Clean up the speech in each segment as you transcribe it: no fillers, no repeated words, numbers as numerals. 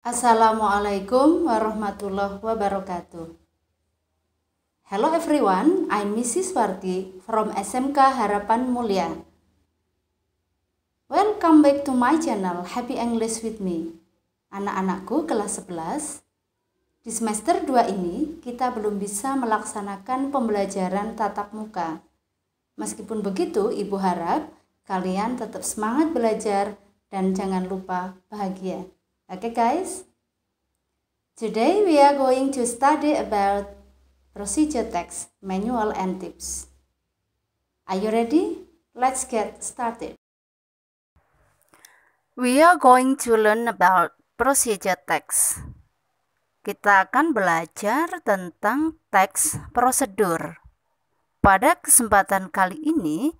Assalamualaikum warahmatullahi wabarakatuh. Hello everyone, I'm Mrs. Warti from SMK Harapan Mulia. Welcome back to my channel Happy English with me. Anak-anakku kelas 11. Di semester 2 ini kita belum bisa melaksanakan pembelajaran tatap muka. Meskipun begitu, Ibu harap kalian tetap semangat belajar dan jangan lupa bahagia. Okay guys, today we are going to study about procedure text, manual and tips. Are you ready? Let's get started. We are going to learn about procedure text. Kita akan belajar tentang teks prosedur. Pada kesempatan kali ini,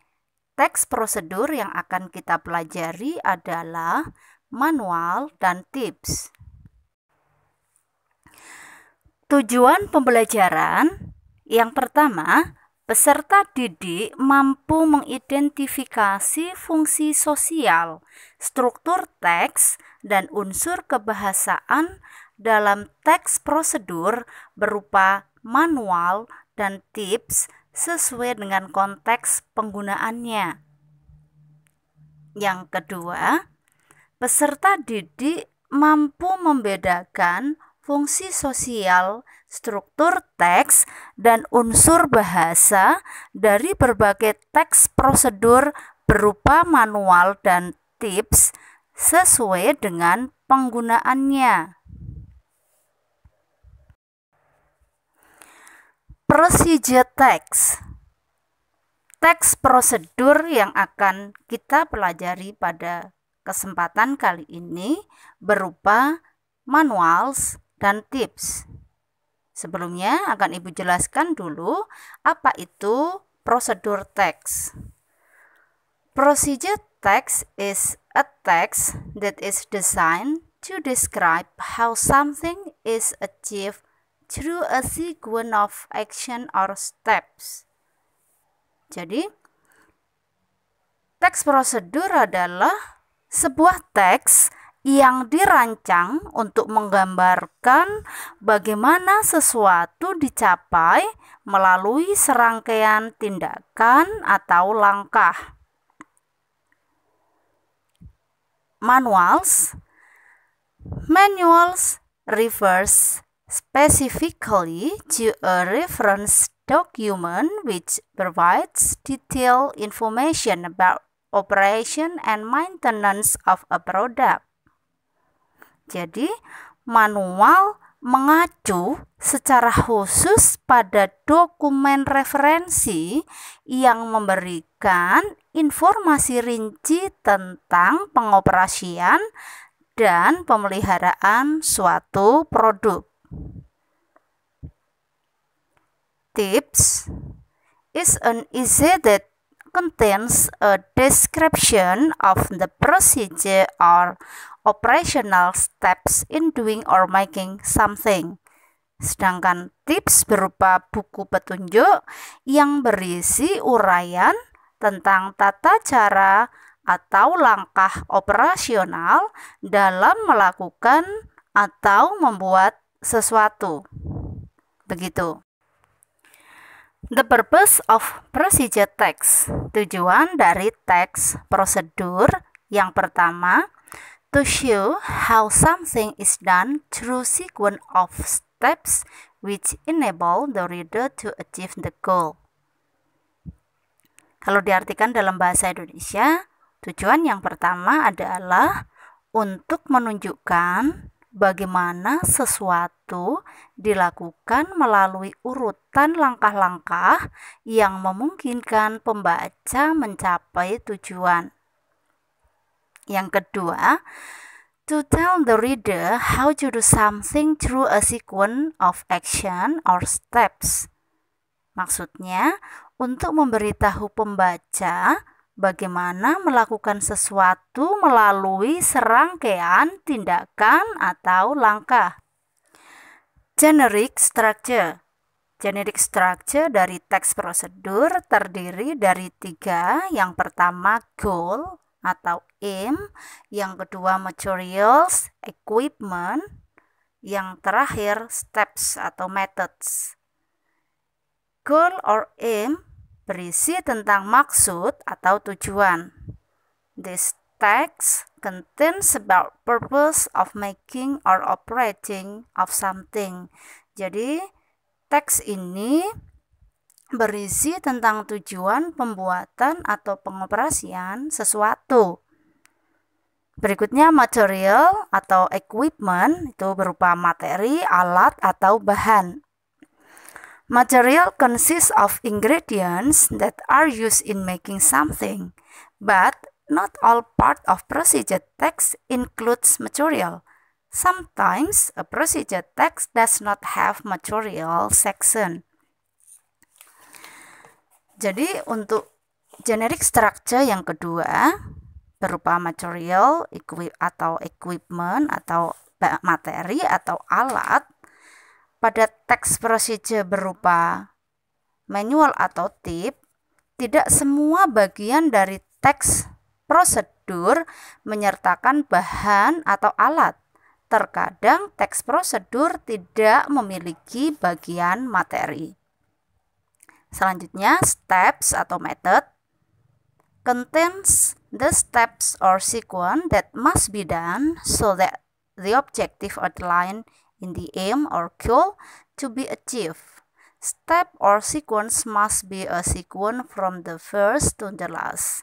teks prosedur yang akan kita pelajari adalah manual dan tips. Tujuan pembelajaran yang pertama, peserta didik mampu mengidentifikasi fungsi sosial, struktur teks, dan unsur kebahasaan dalam teks prosedur berupa manual dan tips sesuai dengan konteks penggunaannya. Yang kedua, peserta didik mampu membedakan fungsi sosial, struktur teks, dan unsur bahasa dari berbagai teks prosedur berupa manual dan tips sesuai dengan penggunaannya. Procedure text. Teks prosedur yang akan kita pelajari pada kesempatan kali ini berupa manuals dan tips. Sebelumnya akan Ibu jelaskan dulu apa itu prosedur teks. Procedure text is a text that is designed to describe how something is achieved through a sequence of action or steps. Jadi, teks prosedur adalah sebuah teks yang dirancang untuk menggambarkan bagaimana sesuatu dicapai melalui serangkaian tindakan atau langkah. Manuals refers specifically to a reference document which provides detailed information about operation and maintenance of a product. Jadi, manual mengacu secara khusus pada dokumen referensi yang memberikan informasi rinci tentang pengoperasian dan pemeliharaan suatu produk. Tips is an essay that contains a description of the procedure or operational steps in doing or making something. Sedangkan tips berupa buku petunjuk yang berisi uraian tentang tata cara atau langkah operasional dalam melakukan atau membuat sesuatu. Begitu. The purpose of procedure text. Tujuan dari teks prosedur yang pertama, to show how something is done through sequence of steps which enable the reader to achieve the goal. Kalau diartikan dalam bahasa Indonesia, tujuan yang pertama adalah untuk menunjukkan bagaimana sesuatu dilakukan melalui urutan langkah-langkah yang memungkinkan pembaca mencapai tujuan. Yang kedua, to tell the reader how to do something through a sequence of action or steps. Maksudnya, untuk memberitahu pembaca bagaimana melakukan sesuatu melalui serangkaian tindakan atau langkah. Generic structure. Generic structure dari teks prosedur terdiri dari 3. Yang pertama, goal atau aim, yang kedua materials, equipment, yang terakhir steps atau methods. Goal or aim berisi tentang maksud atau tujuan. This text contains about purpose of making or operating of something. Jadi teks ini berisi tentang tujuan pembuatan atau pengoperasian sesuatu. Berikutnya material atau equipment, itu berupa materi, alat, atau bahan. Material consists of ingredients that are used in making something, but not all part of procedure text includes material. Sometimes a procedure text does not have material section. Jadi untuk generic structure yang kedua berupa material atau equipment atau materi atau alat, pada teks procedure berupa manual atau tip, tidak semua bagian dari teks prosedur menyertakan bahan atau alat. Terkadang teks prosedur tidak memiliki bagian materi. Selanjutnya, steps atau method contains the steps or sequence that must be done so that the objective outlined in the aim or goal to be achieved. Step or sequence must be a sequence from the first to the last.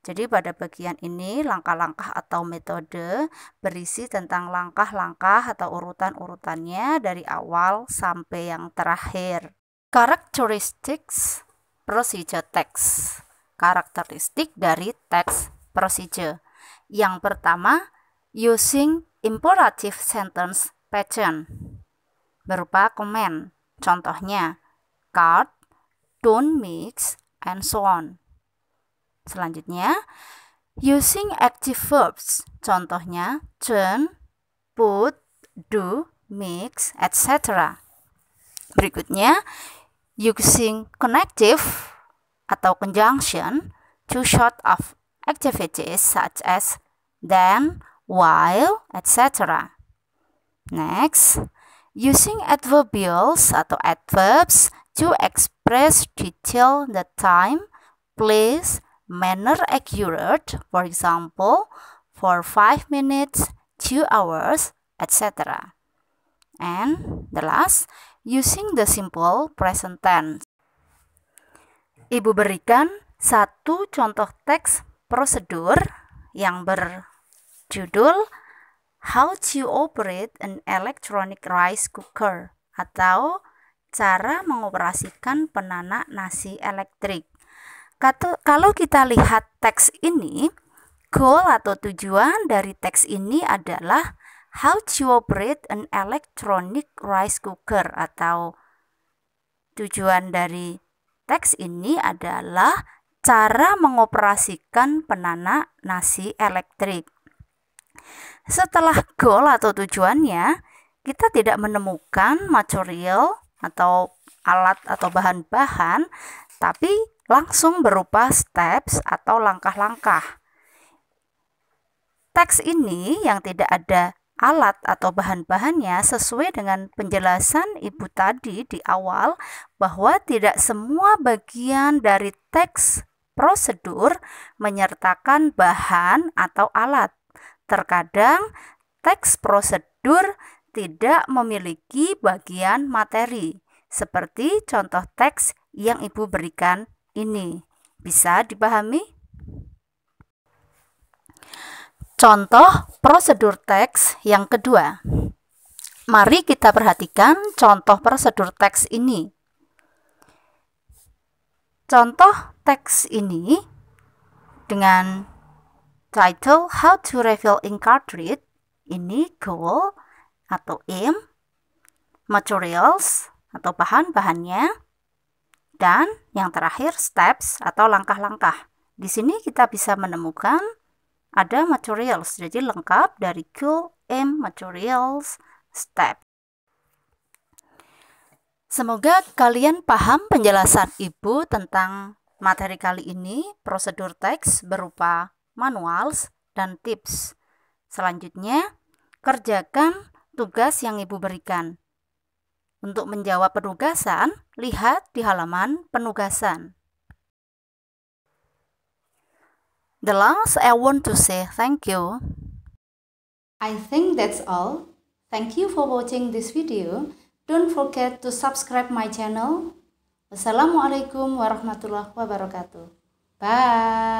Jadi pada bagian ini langkah-langkah atau metode berisi tentang langkah-langkah atau urutan-urutannya dari awal sampai yang terakhir. Characteristics procedure text. Karakteristik dari teks procedure. Yang pertama, using imperative sentence pattern berupa komen. Contohnya, cut, don't mix, and so on. Selanjutnya, using active verbs. Contohnya, turn, put, do, mix, etc. Berikutnya, using connective atau conjunction to short of activities such as then, while, etc. Next, using adverbials atau adverbs to express detail the time, place, manner accurate, for example, for 5 minutes, 2 hours, etc. And the last, using the simple present tense. Ibu berikan satu contoh teks prosedur yang berjudul How to Operate an Electronic Rice Cooker atau cara mengoperasikan penanak nasi elektrik. Kalau kita lihat teks ini, goal atau tujuan dari teks ini adalah how to operate an electronic rice cooker, atau tujuan dari teks ini adalah cara mengoperasikan penanak nasi elektrik. Setelah goal atau tujuannya, kita tidak menemukan material atau alat atau bahan-bahan, tapi langsung berupa steps atau langkah-langkah. Teks ini yang tidak ada alat atau bahan-bahannya sesuai dengan penjelasan Ibu tadi di awal bahwa tidak semua bagian dari teks prosedur menyertakan bahan atau alat. Terkadang teks prosedur tidak memiliki bagian materi, seperti contoh teks yang Ibu berikan ini. Bisa dipahami? Contoh prosedur teks yang kedua. Mari kita perhatikan contoh prosedur teks ini. Contoh teks ini dengan title How to Refill Ink Cartridge, ini goal atau aim, materials atau bahan-bahannya, dan yang terakhir steps atau langkah-langkah. Di sini kita bisa menemukan ada materials, jadi lengkap dari goal, aim, materials, step. Semoga kalian paham penjelasan Ibu tentang materi kali ini, prosedur teks berupa manuals, dan tips. Selanjutnya, kerjakan tugas yang Ibu berikan. Untuk menjawab penugasan, lihat di halaman penugasan. The last, I want to say thank you. I think that's all. Thank you for watching this video. Don't forget to subscribe my channel. Wassalamualaikum warahmatullahi wabarakatuh. Bye.